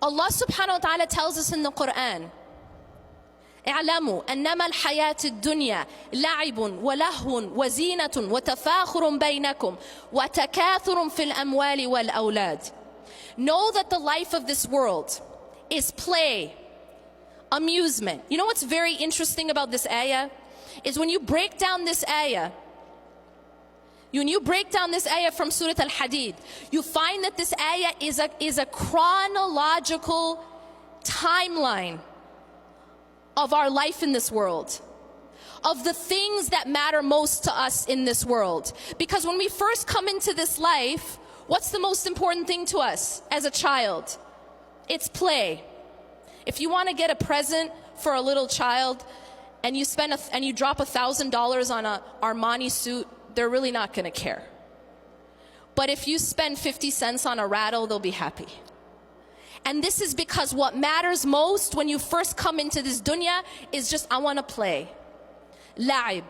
Allah subhanahu wa ta'ala tells us in the Quran, اعلموا أنما الحياة الدنيا لعب ولهو وزينة وتفاخر بينكم وتكاثر في الأموال والأولاد. Know that the life of this world is play, amusement. You know what's very interesting about this ayah? Is when you break down this ayah, from Surah Al-Hadid, you find that this ayah is a chronological timeline of our life in this world, of the things that matter most to us in this world. Because when we first come into this life, what's the most important thing to us as a child? It's play. If you want to get a present for a little child and you drop $1,000 on an Armani suit, they're really not going to care. But if you spend 50 cents on a rattle, they'll be happy. And this is because what matters most when you first come into this dunya is just, I want to play. لعب.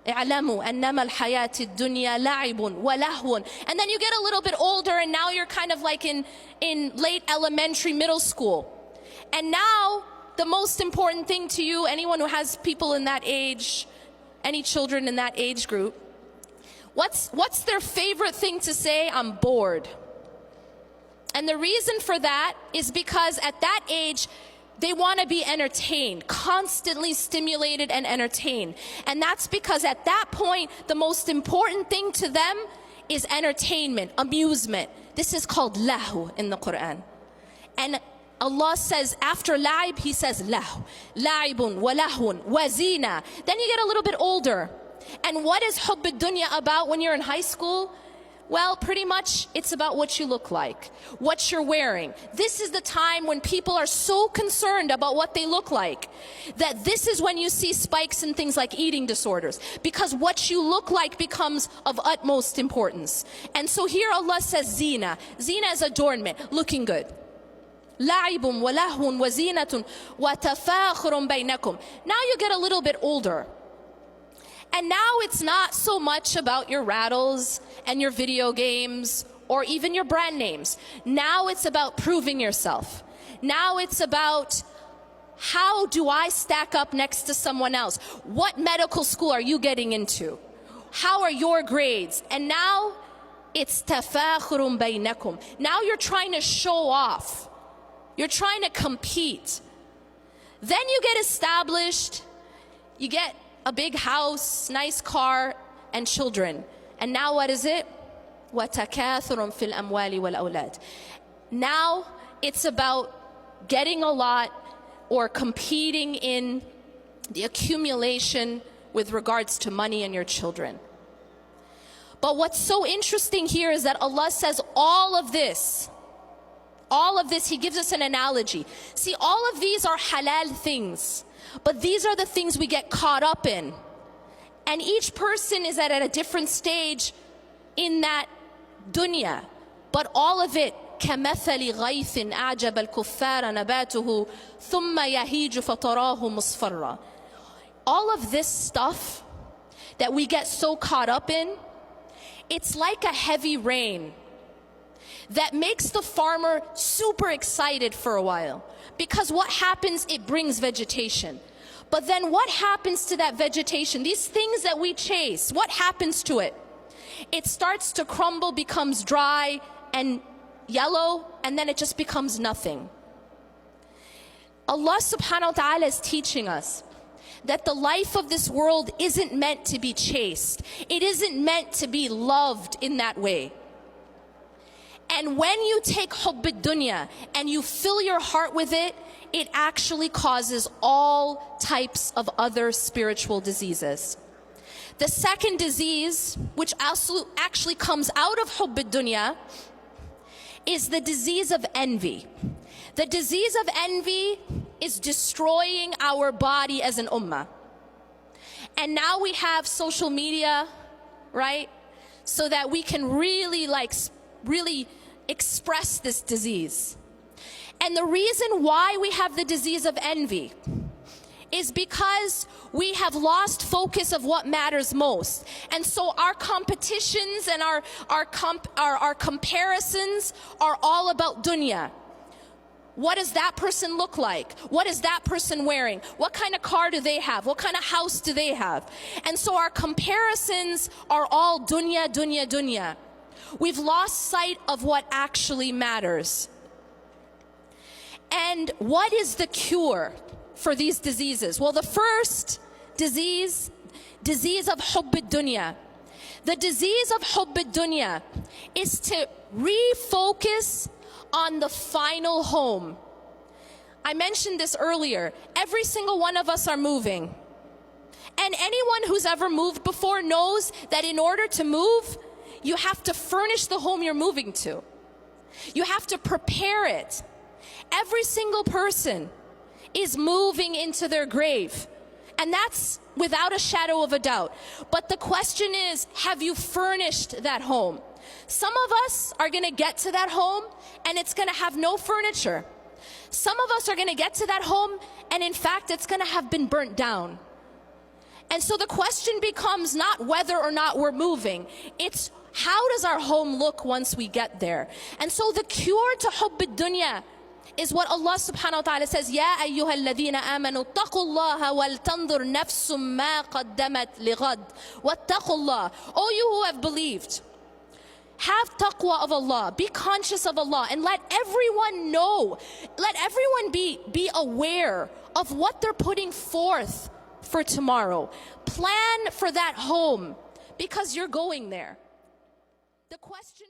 اعلموا أنما الحياة الدنيا لعب ولهو. And then you get a little bit older and now you're kind of like in late elementary, middle school. And now the most important thing to you, anyone who has people in that age, any children in that age group, what's their favorite thing to say? I'm bored. And the reason for that is because at that age, they want to be entertained, constantly stimulated and entertained. And that's because at that point, the most important thing to them is entertainment, amusement. This is called lahu in the Quran. And Allah says, after la'ib, He says lahu. La'ibun wa lahun wa zina. Then you get a little bit older. And what is hubb ad-dunya about when you're in high school? Well, pretty much it's about what you look like, what you're wearing. This is the time when people are so concerned about what they look like that this is when you see spikes in things like eating disorders, because what you look like becomes of utmost importance. And so here Allah says zina. Zina is adornment, looking good. لَعِبٌ وَلَهْوٌ وَزِينَةٌ وَتَفَاخُرٌ بَيْنَكُمْ. Now you get a little bit older. And now it's not so much about your rattles and your video games or even your brand names. Now it's about proving yourself. Now it's about, how do I stack up next to someone else? What medical school are you getting into? How are your grades? And now it's tafakhurun baynakum. Now you're trying to show off. You're trying to compete. Then you get established. You get a big house, nice car, and children. And now what is it? وَتَكَاثُرٌ فِي الْأَمْوَالِ وَالْأَوْلَادِ. Now it's about getting a lot or competing in the accumulation with regards to money and your children. But what's so interesting here is that Allah says all of this, He gives us an analogy. See, all of these are halal things. But these are the things we get caught up in. And each person is at a different stage in that dunya. But all of it, كَمَثَلِ غَيْثٍ أَعْجَبَ الْكُفَّارَ نَبَاتُهُ ثُمَّ يَهِيجُ فَتَرَاهُ مُصْفَرًّا. All of this stuff that we get so caught up in, it's like a heavy rain that makes the farmer super excited for a while. Because what happens, it brings vegetation. But then what happens to that vegetation? These things that we chase, what happens to it? It starts to crumble, becomes dry and yellow, and then it just becomes nothing. Allah subhanahu wa ta'ala is teaching us that the life of this world isn't meant to be chased. It isn't meant to be loved in that way. And when you take hubb ad-dunya and you fill your heart with it, it actually causes all types of other spiritual diseases. The second disease, which also actually comes out of hubb ad-dunya, is the disease of envy. The disease of envy is destroying our body as an ummah. And now we have social media, right? So that we can really express this disease. And the reason why we have the disease of envy is because we have lost focus of what matters most. And so our competitions and our comparisons are all about dunya. What does that person look like? What is that person wearing? What kind of car do they have? What kind of house do they have? And so our comparisons are all dunya, dunya, dunya. We've lost sight of what actually matters. And what is the cure for these diseases? Well, the first disease of hubb ad-dunya. The disease of hubb ad-dunya is to refocus on the final home. I mentioned this earlier. Every single one of us are moving. And anyone who's ever moved before knows that in order to move, you have to furnish the home you're moving to. You have to prepare it. Every single person is moving into their grave. And that's without a shadow of a doubt. But the question is, have you furnished that home? Some of us are going to get to that home and it's going to have no furniture. Some of us are going to get to that home and in fact it's going to have been burnt down. And so the question becomes not whether or not we're moving, it's how does our home look once we get there? And so the cure to hubb ad-dunya is what Allah subhanahu wa ta'ala says, Ya ayyuha alladhina amanu taqullaha wal tandur nafsum ma qaddamat lighad wattaqullah. O you who have believed, have taqwa of Allah, be conscious of Allah, and let everyone know, let everyone be aware of what they're putting forth for tomorrow. Plan for that home because you're going there. The question